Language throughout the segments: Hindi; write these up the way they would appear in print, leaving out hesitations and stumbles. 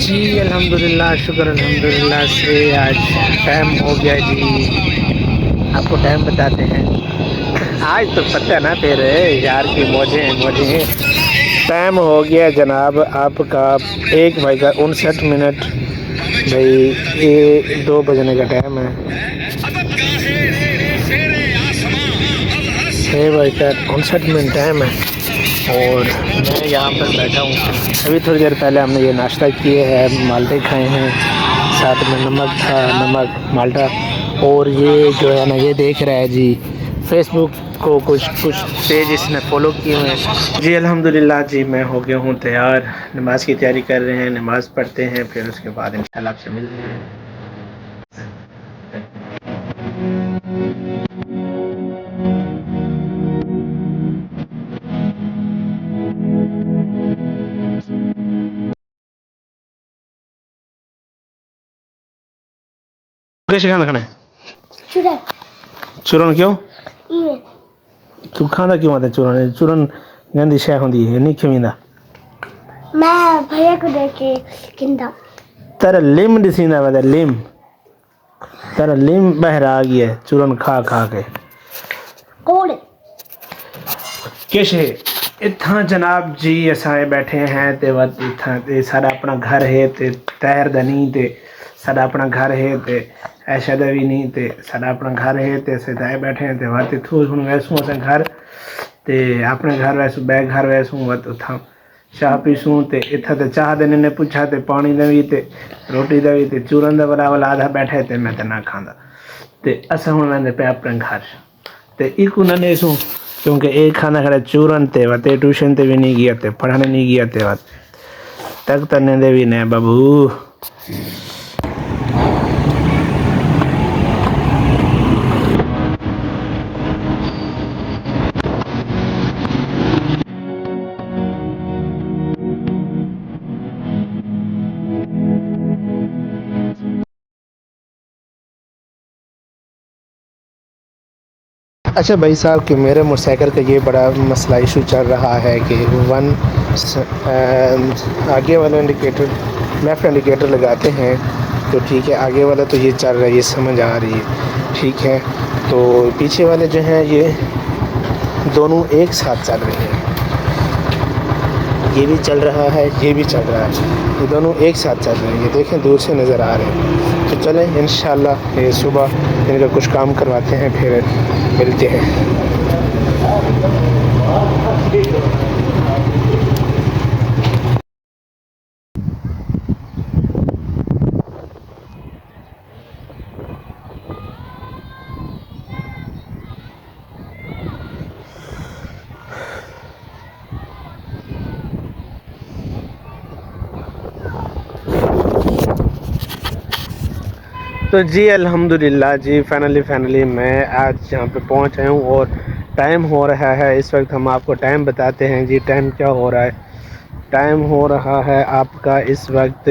जी अल्हम्दुलिल्लाह, शुक्र अल्हम्दुलिल्लाह से आज टाइम हो गया जी। आपको टाइम बताते हैं। आज तो पता ना फिर यार की मौजें टाइम हो गया जनाब आपका 1:59। भाई ये 2 बजने का टाइम है। 6:59 टाइम है और मैं यहाँ पर बैठा हूँ। अभी थोड़ी देर पहले हमने ये नाश्ता किए हैं, माल्टे खाए हैं, साथ में नमक था, नमक माल्टा। और ये जो है ना ये देख रहा है जी फेसबुक को कुछ कुछ पेज इसने फॉलो किए हुए हैं जी। अल्हम्दुलिल्लाह जी मैं हो गया हूँ तैयार, नमाज की तैयारी कर रहे हैं, नमाज़ पढ़ते हैं, फिर उसके बाद इंशाल्लाह आपसे मिलते हैं। कैसे खाना खाना है? चूरन क्यों तू खाना क्यों आता चूरन? चूरन गंदी शय होंदी है, नहीं खवींदा। मैं भैया को देख के किंदा तेरा लिम दिसींदा वा, लिम तेरा लिम बहर आ गया चूरन खा खा के। कौन किश इत्थां जनाब जी असां बैठे हैं ते वत इत्थां ते साडा अपना घर है ते तैर दा नहीं ते साडा अपना घर है ते ऐशा दा भी नहीं ते साडा अपना घर है ते असें ताए बैठे हैं ते वत इत्थों हुण वैसूं असें घर ते अपने घर वैसूं बैग घर वैसूं वत उठां चाह पीसूं ते इत्थां ते चाह देने ने पुछा ते पानी दा भी ते रोटी दा भी ते चूरन दा बड़ा वाला आधा बैठा ते मैं ते ना खांदा ते असां हुण वेंदे पे अपने घर ते इकू न नेसूं क्योंकि एक खाना खड़ा चूरन ते वते ट्यूशन ते भी नहीं गया ते पढ़ाने नहीं गया ते वत तक तने दे भी ने बाबू। अच्छा भाई साहब कि मेरे मोटरसाइकिल का ये बड़ा मसला इशू चल रहा है कि आगे वाला इंडिकेटर लेफ़्ट इंडिकेटर लगाते हैं तो ठीक है, आगे वाला तो ये चल रहा है, ये समझ आ रही है ठीक है, तो पीछे वाले जो हैं ये दोनों एक साथ चल रहे हैं, ये भी चल रहा है ये भी चल रहा है, ये दोनों एक साथ चल रहे हैं, ये देखें दूर से नज़र आ रहे हैं। तो चलें इंशाल्लाह ये सुबह इनका कुछ काम करवाते हैं फिर मिलते हैं। तो जी अल्हम्दुलिल्लाह जी फाइनली मैं आज यहाँ पे पहुँच आया हूँ और टाइम हो रहा है इस वक्त। हम आपको टाइम बताते हैं जी, टाइम क्या हो रहा है। टाइम हो रहा है आपका इस वक्त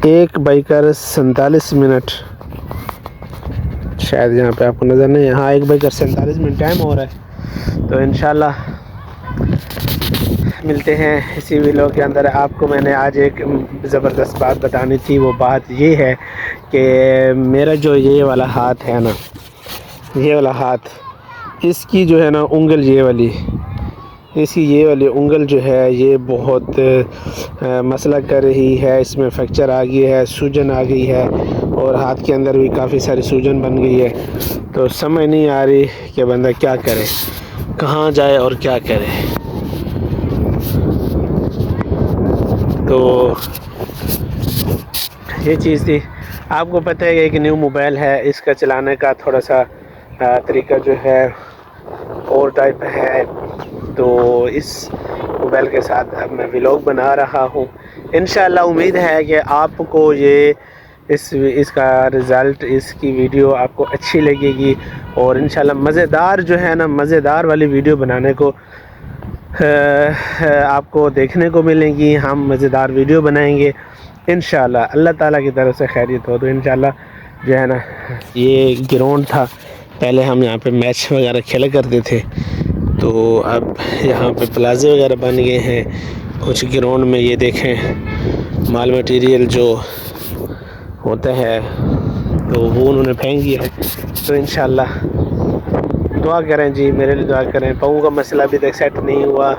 1:47। शायद यहाँ पे आपको नज़र नहीं है, हाँ 1:47 टाइम हो रहा है। तो इंशाल्लाह मिलते हैं इसी वीडियो के अंदर। आपको मैंने आज एक ज़बरदस्त बात बतानी थी, वो बात ये है कि मेरा जो ये वाला हाथ है ना, ये वाला हाथ, इसकी जो है ना उंगल ये वाली, इसकी ये वाली उंगल जो है ये बहुत मसला कर रही है, इसमें फ्रैक्चर आ गई है, सूजन आ गई है और हाथ के अंदर भी काफ़ी सारी सूजन बन गई है। तो समझ नहीं आ रही कि बंदा क्या करे, कहाँ जाए और क्या करे। तो ये चीज़ थी। आपको पता है कि एक न्यू मोबाइल है, इसका चलाने का थोड़ा सा तरीका जो है और टाइप है, तो इस मोबाइल के साथ अब मैं व्लॉग बना रहा हूँ। इंशाल्लाह उम्मीद है कि आपको ये इसका रिज़ल्ट, इसकी वीडियो आपको अच्छी लगेगी और इंशाल्लाह मज़ेदार जो है ना, मज़ेदार वाली वीडियो बनाने को आपको देखने को मिलेंगी। हम मज़ेदार वीडियो बनाएंगे इंशाल्लाह, अल्लाह ताला की तरफ से खैरियत हो तो इंशाल्लाह जो है ना। ये ग्राउंड था, पहले हम यहाँ पे मैच वगैरह खेला करते थे, तो अब यहाँ पे प्लाजे वगैरह बन गए हैं कुछ ग्राउंड में। ये देखें माल मटेरियल जो होता है तो वो उन्होंने फेंक दिया है। तो इंशाल्लाह दुआ करें जी, मेरे लिए दुआ करें। पाँव का मसला अभी तक सेट नहीं हुआ,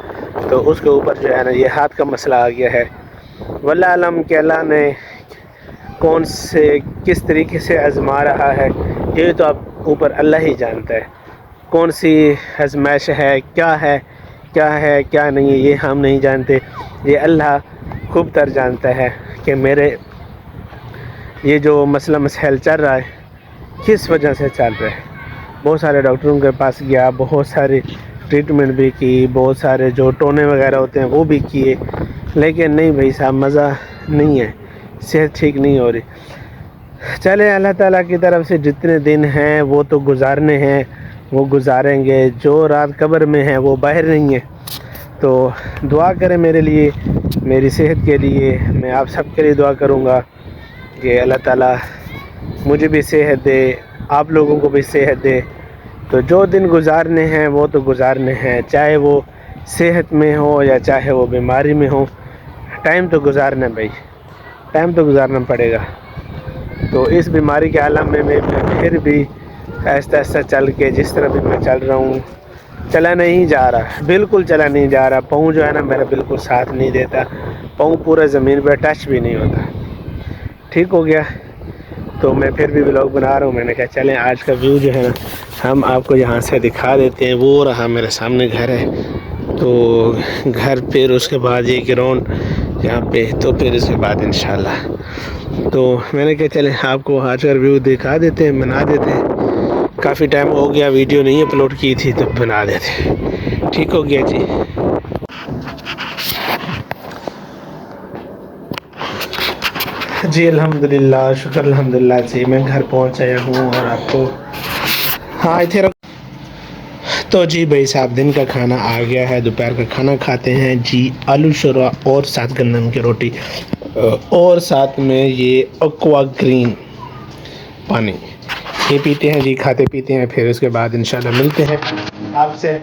तो उसके ऊपर जो है ना ये हाथ का मसला आ गया है। वल्लाह आलम कि अल्लाह ने कौन से किस तरीके से आजमा रहा है, ये तो अब ऊपर अल्लाह ही जानता है। कौन सी आजमाइश है क्या नहीं है, ये हम नहीं जानते। ये अल्लाह खूब तर जानता है कि मेरे ये जो मसला मसाइल चल रहा है किस वजह से चल रहा है। बहुत सारे डॉक्टरों के पास गया, बहुत सारी ट्रीटमेंट भी की, बहुत सारे जो टोने वगैरह होते हैं वो भी किए, लेकिन नहीं भाई साहब, मज़ा नहीं है, सेहत ठीक नहीं हो रही। चले अल्लाह ताला की तरफ से जितने दिन हैं वो तो गुजारने हैं, वो गुजारेंगे। जो रात कब्र में है वो बाहर नहीं है। तो दुआ करें मेरे लिए, मेरी सेहत के लिए। मैं आप सब के लिए दुआ करूँगा कि अल्लाह ताला मुझे भी सेहत दे, आप लोगों को भी सेहत दे। तो जो दिन गुजारने हैं वो तो गुजारने हैं, चाहे वो सेहत में हो या चाहे वो बीमारी में हो। टाइम तो गुजारना भाई, टाइम तो गुजारना पड़ेगा। तो इस बीमारी के आलम में मैं फिर भी आहिस्ता आहिस्ता चल के जिस तरह भी मैं चल रहा हूँ, चला नहीं जा रहा, बिल्कुल चला नहीं जा रहा। पाँव जो है ना मेरा बिल्कुल साथ नहीं देता, पाँव पूरा ज़मीन पर टच भी नहीं होता। ठीक हो गया, तो मैं फिर भी व्लॉग बना रहा हूँ। मैंने कहा चलें आज का व्यू जो है ना हम आपको यहाँ से दिखा देते हैं। वो रहा मेरे सामने घर है, तो घर, फिर उसके बाद ये ग्राउंड यहाँ पे, तो फिर इसके बाद इंशाल्लाह। तो मैंने कहा चलें आपको आज का व्यू दिखा देते हैं, बना देते हैं। काफ़ी टाइम हो गया वीडियो नहीं अपलोड की थी, तो बना देते हैं। ठीक हो गया जी। जी अल्हम्दुलिल्लाह, शुक्र अल्हम्दुलिल्लाह जी, मैं घर पहुंच आया हूँ और आपको हाँ इधर रख। तो जी भाई साहब दिन का खाना आ गया है, दोपहर का खाना खाते हैं जी। आलू शोरवा और साथ गंदम की रोटी और साथ में ये एक्वा ग्रीन पानी, ये पीते हैं जी, खाते पीते हैं। फिर उसके बाद इंशाल्लाह मिलते हैं आपसे।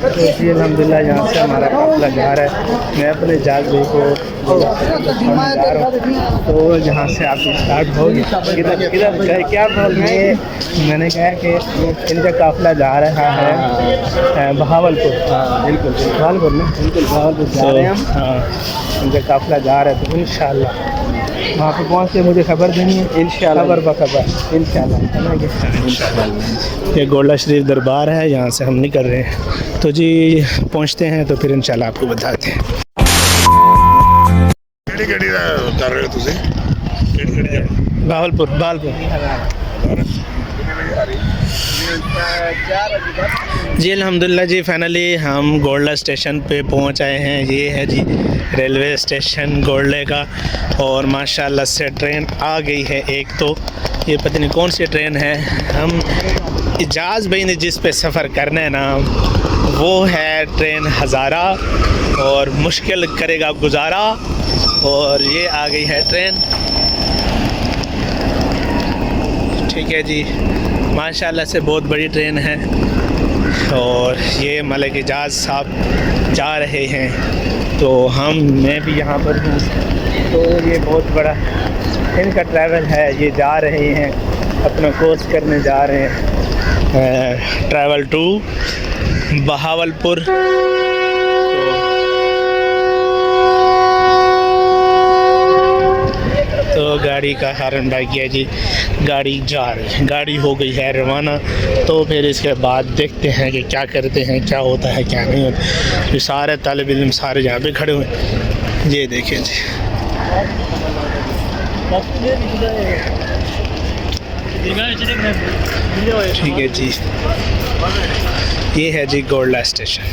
तो जी अल्हम्दुलिल्लाह यहाँ से हमारा काफ़िला जा रहा है। मैं अपने जहाज़ भाई को जा रहा हूँ, तो यहाँ से आप स्टार्ट होगी। किधर किधर क्या बोल रहे हैं? मैंने कहा कि इनका काफ़िला जा रहा है बहावलपुर। बिल्कुल बहावलपुर में, बिल्कुल बहावलपुर जा रहे हैं हम। हाँ, इनका काफ़िला जा रहा है, तो इंशाअल्लाह वहाँ पे पहुँच के मुझे खबर देनी है। इंशाअल्लाह खबर बखबर इंशाअल्लाह। ये गोला शरीफ दरबार है, यहाँ से हम निकल रहे हैं। तो जी पहुँचते हैं तो फिर इंशाअल्लाह आपको बताते हैं। कर रहे हो तुझे बहावलपुर जी अल्हम्दुलिल्लाह जी फाइनली हम गोल्डा स्टेशन पे पहुंच आए हैं। ये है जी रेलवे स्टेशन गोल्डे का, और माशाल्लाह से ट्रेन आ गई है एक। तो ये पता नहीं कौन सी ट्रेन है। हम इजाज़ भाई ने जिस पे सफ़र करना है ना, वो है ट्रेन हज़ारा, और मुश्किल करेगा गुजारा। और ये आ गई है ट्रेन, ठीक है जी। माशाल्लाह से बहुत बड़ी ट्रेन है, और ये मलिक इजाज़ साहब जा रहे हैं, तो मैं भी यहाँ पर हूँ। तो ये बहुत बड़ा इनका ट्रैवल है, ये जा रहे हैं अपना कोर्स करने जा रहे हैं, ट्रैवल टू बहावलपुर। तो गाड़ी का हॉर्न बाई किया जी, गाड़ी जा रही है, गाड़ी हो गई है रवाना। तो फिर इसके बाद देखते हैं कि क्या करते हैं, क्या होता है क्या नहीं होता। ये सारे तालिब इल्म सारे यहाँ पे खड़े हुए हैं, ये देखें जी। ठीक है जी, ये है जी गोल्डा स्टेशन।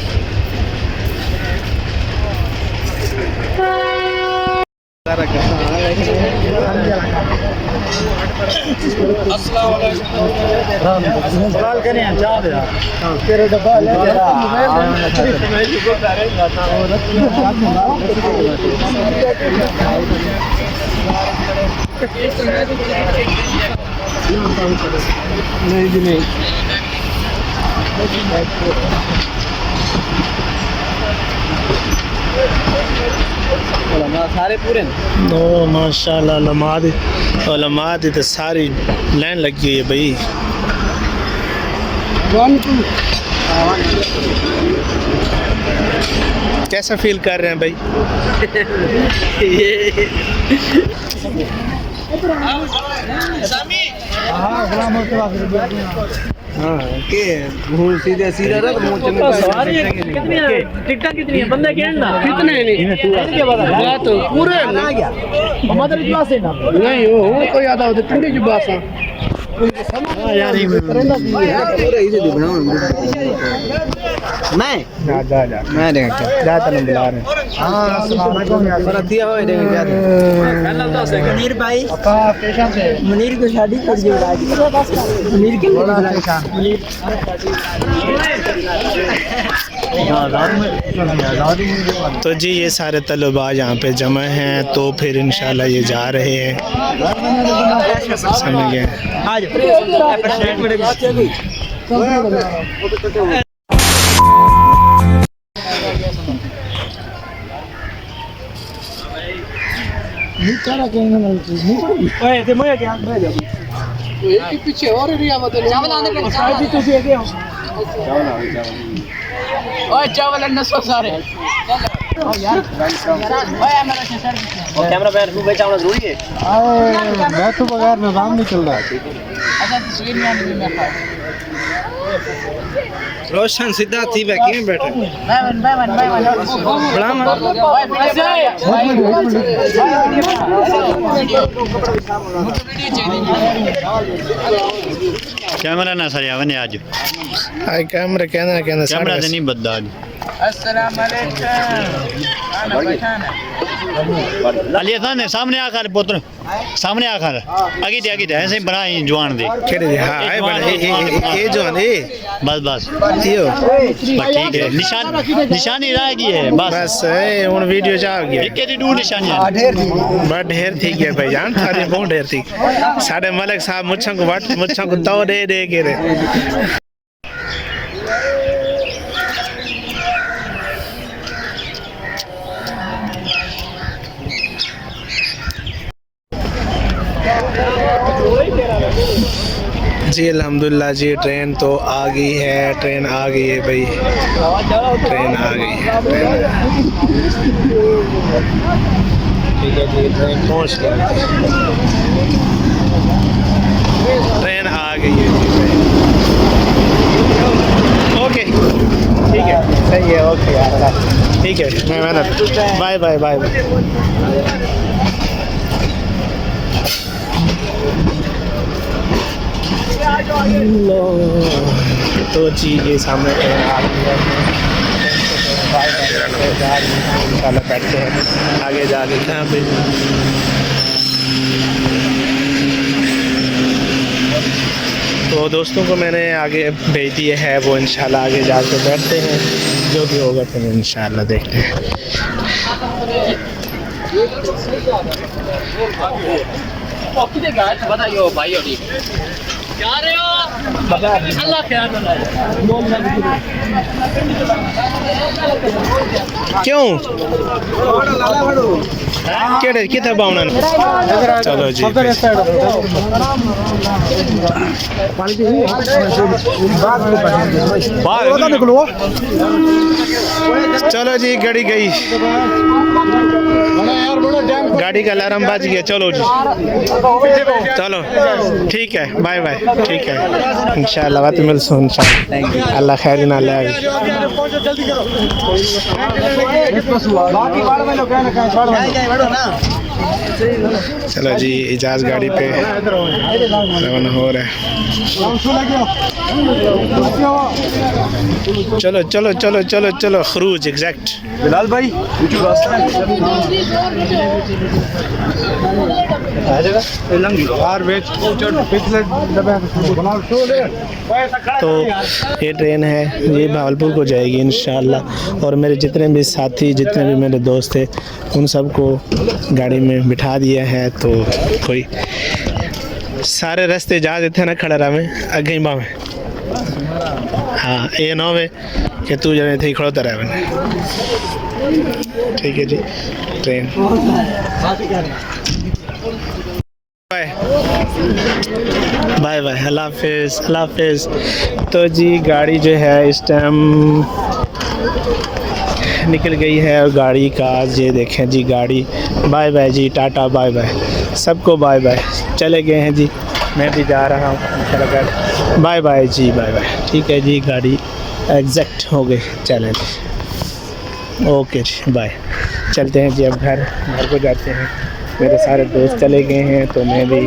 नहीं जी नहीं, सारे पूरे तो माशाल्लाह लमाद तो सारी लाइन लगी हुई है भाई। कैसा फील कर रहे हैं भाई? सीधे सीधा टिकटा कितनी है? बंदे कितने नहीं पूरे नहीं हो कोई आधा होते पूरी जो बात यार मैं बुला रहे मुनीर भाई मुनीर को शादी कर मुनीर के तो जी ये सारे तलबा यहाँ पे जमा हैं, तो फिर इंशाल्लाह ये जा रहे हैं। समझ गए? पीछे और चावल सारे कैमरा मैन को चावल जरूरी है। मैं तो बगैर में काम नहीं चल रहा। अच्छा तस्वीर में आने में रोशन सीधा थी बैठे बैठे कैमरा ना सर यावन आज कैमरा कैमरा नहीं बद्दा। अस्सलाम वालेकुम। अली हसन सामने आकर पुत्र सामने आकर आगे दे ऐसे बनाए जवान दे केड़े हां ए बड़े ए जो ने बस यो बस ठीक है निशानी रह गई है बस हुन वीडियो जा गया एक केडी दू निशानी है बड़ा ढेर थी गया भाई जान थारे बहुत ढेर थी साडे मलिक साहब मुच्छां को तो दे के रे जी अल्हम्दुलिल्लाह जी ट्रेन तो आ गई है भाई ट्रेन आ गई है ठीक है जी ट्रेन पहुंच गई ट्रेन आ गई है जी ओके ठीक है सही है ओके यार ठीक है मैं मेहनत बाय बाय बाय तो जी ये सामने ट्रेन आ गई है इंशाल्लाह बैठते हैं आगे जाके कहाँ पे तो दोस्तों को मैंने आगे भेज दिए है वो इंशाल्लाह आगे जाके बैठते हैं जो भी होगा फिर इंशाल्लाह देखते हैं क्यों केड़े किथे पाउना चलो जी चलो जी गाड़ी गई गाड़ी का अलार्म बज गया चलो जी चलो ठीक है बाय बाय ठीक है इंशाल्लाह बात मिल सो इंशाल्लाह अल्लाह खैर ना ले चलो जी इजाज़ गाड़ी पे रवाना हो रहा है चलो चलो चलो चलो चलो खरूज एग्जैक्ट बिलाल भाई तो ये ट्रेन है ये भावलपुर को जाएगी इंशाल्लाह और मेरे जितने भी साथी जितने भी मेरे दोस्त थे उन सबको गाड़ी में बिठा दिया है तो कोई सारे रास्ते जहाँ थे ना खड़ा रहा में अगे में हाँ ये ना हो कि तू जने थे खड़ोता रहे मैंने ठीक है जी ट्रेन बाय बाय बाय अल्लाह हाफिज़ तो जी गाड़ी जो है इस टाइम निकल गई है और गाड़ी का ये देखें जी गाड़ी बाय बाय जी टाटा बाय बाय सबको बाय बाय चले गए हैं जी मैं भी जा रहा हूँ बाय बाय जी बाय बाय ठीक है जी गाड़ी एग्जैक्ट हो गई चलें ओके जी बाय चलते हैं जी अब घर को जाते हैं मेरे सारे दोस्त चले गए हैं तो मैं भी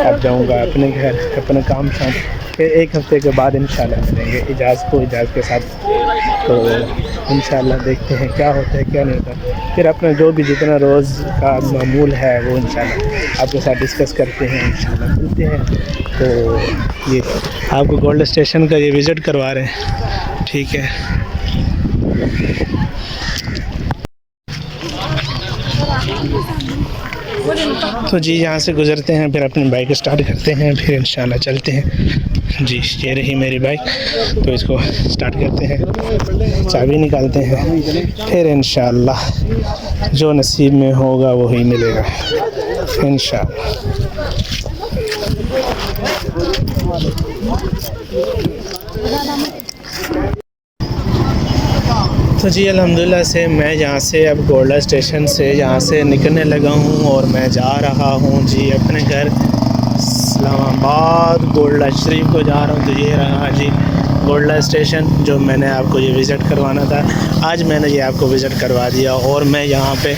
अब जाऊंगा अपने घर अपना काम शाम फिर एक हफ्ते के बाद इंशाल्लाह मिलेंगे इजाज़ के साथ तो इंशाल्लाह देखते हैं क्या होता है क्या नहीं होता फिर अपना जो भी जितना रोज़ का मामूल है वो इंशाल्लाह आपके साथ डिस्कस करते हैं इंशाल्लाह मिलते हैं तो ये आपको गोल्ड स्टेशन का ये विज़िट करवा रहे हैं ठीक है तो जी यहाँ से गुज़रते हैं फिर अपनी बाइक स्टार्ट करते हैं फिर इंशाल्लाह चलते हैं जी ये रही मेरी बाइक तो इसको स्टार्ट करते हैं चाबी निकालते हैं फिर इंशाल्लाह जो नसीब में होगा वही मिलेगा इंशाल्लाह तो जी अल्हम्दुलिल्लाह से मैं यहाँ से अब गोल्डा स्टेशन से यहाँ से निकलने लगा हूँ और मैं जा रहा हूँ जी अपने घर इस्लामाबाद गोल्डा शरीफ को जा रहा हूँ। तो ये रहा जी गोल्डा स्टेशन जो मैंने आपको ये विज़िट करवाना था आज मैंने ये आपको विज़िट करवा दिया और मैं यहाँ पे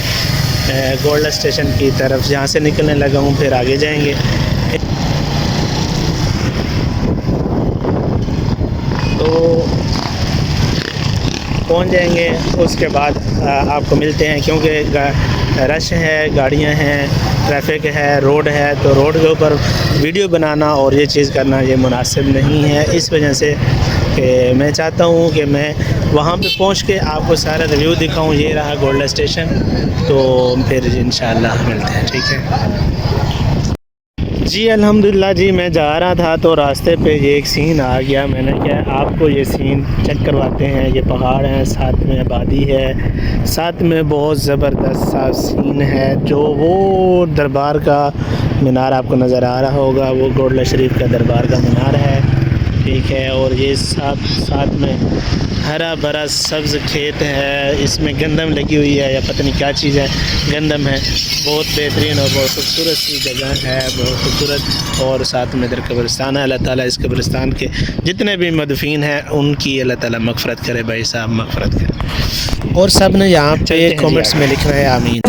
गोल्डा स्टेशन की तरफ यहाँ से निकलने लगा हूँ फिर आगे जाएंगे। पहुंच जाएंगे उसके बाद आपको मिलते हैं, क्योंकि रश है, गाड़ियां हैं, ट्रैफिक है, रोड है, तो रोड के ऊपर वीडियो बनाना और ये चीज़ करना ये मुनासिब नहीं है। इस वजह से कि मैं चाहता हूँ कि मैं वहाँ पे पहुँच के आपको सारा रिव्यू दिखाऊँ। ये रहा गोल्डन स्टेशन, तो फिर इंशाअल्लाह मिलते हैं, ठीक है जी। अल्हम्दुलिल्लाह जी, मैं जा रहा था तो रास्ते पे ये एक सीन आ गया। मैंने क्या आपको ये सीन चेक करवाते हैं। ये पहाड़ हैं, साथ में आबादी है, साथ में बहुत ज़बरदस्त सा सीन है। जो वो दरबार का मीनार आपको नज़र आ रहा होगा, वो गोल्डन शरीफ का दरबार का मीनार है, ठीक है। और ये साथ में हरा भरा सब्ज़ खेत है, इसमें गंदम लगी हुई है या पता नहीं क्या चीज़ है, गंदम है। बहुत बेहतरीन और बहुत खूबसूरत सी जगह है, बहुत खूबसूरत। और साथ में इधर कब्रिस्तान है। अल्लाह ताला इस कब्रिस्तान के जितने भी मदफीन हैं उनकी अल्लाह ताला मग़फ़िरत करे, भाई साहब मग़फ़िरत करे। और सब ने यहाँ पे कमेंट्स में लिखना है आमीन।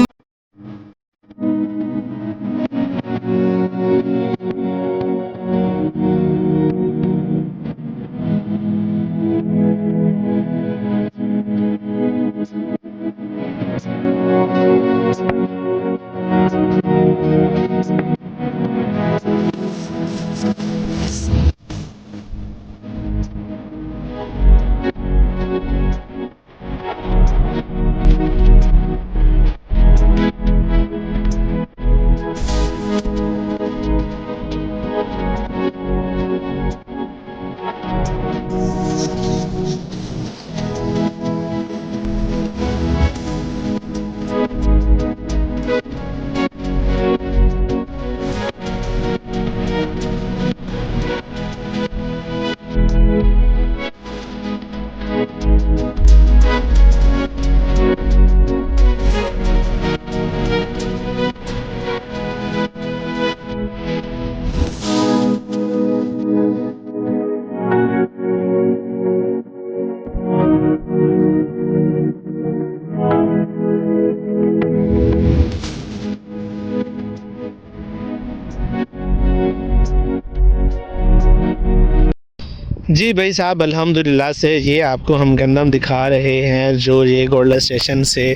जी भाई साहब, अल्हम्दुलिल्लाह से ये आपको हम गंदम दिखा रहे हैं, जो ये गोल्डन स्टेशन से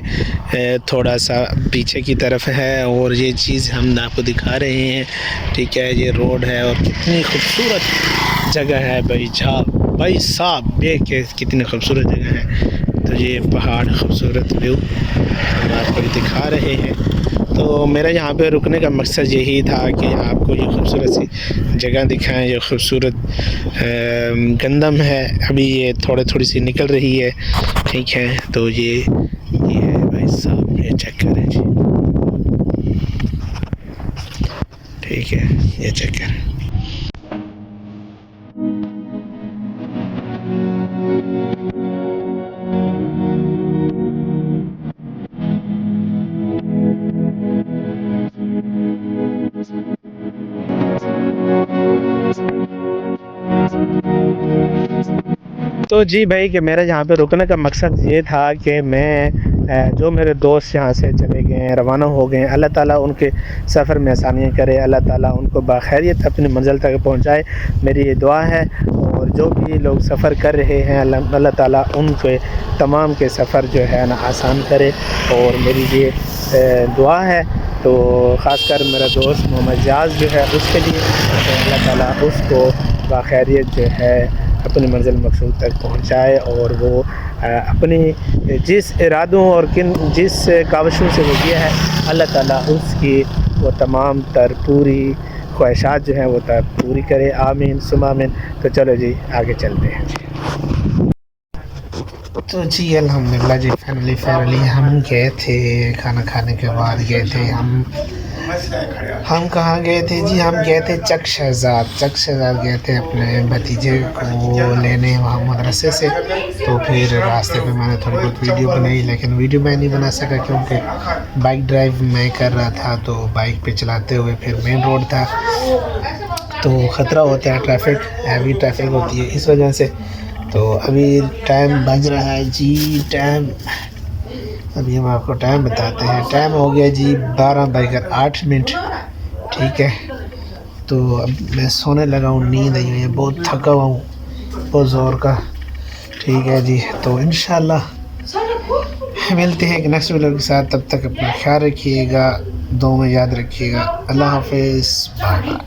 थोड़ा सा पीछे की तरफ है। और ये चीज़ हम आपको दिखा रहे हैं, ठीक है। ये रोड है और कितनी खूबसूरत जगह है भाई साहब, ये कितनी खूबसूरत जगह है। तो ये पहाड़ खूबसूरत व्यू हम आपको दिखा रहे हैं। तो मेरा यहाँ पे रुकने का मकसद यही था कि आपको ये खूबसूरत सी जगह दिखाएं। ये खूबसूरत गंदम है, अभी ये थोड़ी सी निकल रही है, ठीक है। तो ये है भाई साहब, ये चेक करें जी, ठीक है, ये चेक करें। तो जी भाई कि मेरा यहाँ पे रुकने का मकसद ये था कि मैं जो मेरे दोस्त यहाँ से चले गए हैं, रवाना हो गए हैं, अल्लाह ताला उनके सफ़र में आसानियाँ करे, अल्लाह ताला उनको बाखैरियत अपनी मंजिल तक पहुँचाए, मेरी ये दुआ है। और जो भी लोग सफ़र कर रहे हैं, अल्लाह ताला उनके तमाम के सफ़र जो है ना आसान करे, और मेरी ये दुआ है। तो ख़ासकर मेरा दोस्त मोहम्मद जाज़ जो है उसके लिए अल्लाह ताला उसको बाखैरियत जो है अपनी मंजिल मकसूद तक पहुँचाए, और वो अपनी जिस इरादों और जिस काविशों से वो किया है, अल्लाह ताला उसकी वो तमाम तर पूरी ख्वाहिशात जो हैं वो तर पूरी करे, आमीन सुमा आमीन। तो चलो जी आगे चलते हैं। तो जी अल्हम्दुलिल्लाह जी, फाइनली हम गए थे, खाना खाने के बाद गए थे हम कहाँ गए थे जी, हम गए थे चक शहजाद गए थे अपने भतीजे को लेने वहाँ मदरसे से। तो फिर रास्ते पे मैंने थोड़ी बहुत वीडियो बनाई, लेकिन वीडियो मैं नहीं बना सका क्योंकि बाइक ड्राइव मैं कर रहा था। तो बाइक पे चलाते हुए फिर मेन रोड था, तो ख़तरा होता है, ट्रैफिक हैवी ट्रैफिक होती है, इस वजह से। तो अभी टाइम बज रहा है जी, अभी हम आपको टाइम बताते हैं। टाइम हो गया जी 12:08, ठीक है। तो अब मैं सोने लगा हूँ, नींद आई हुई है, बहुत थका हुआ हूँ बहुत ज़ोर का, ठीक है जी। तो इंशाल्लाह मिलते हैं एक नेक्स्ट वीडियो के साथ, तब तक अपना ख्याल रखिएगा, दो में याद रखिएगा। अल्लाह हाफिज़, बाय बाय।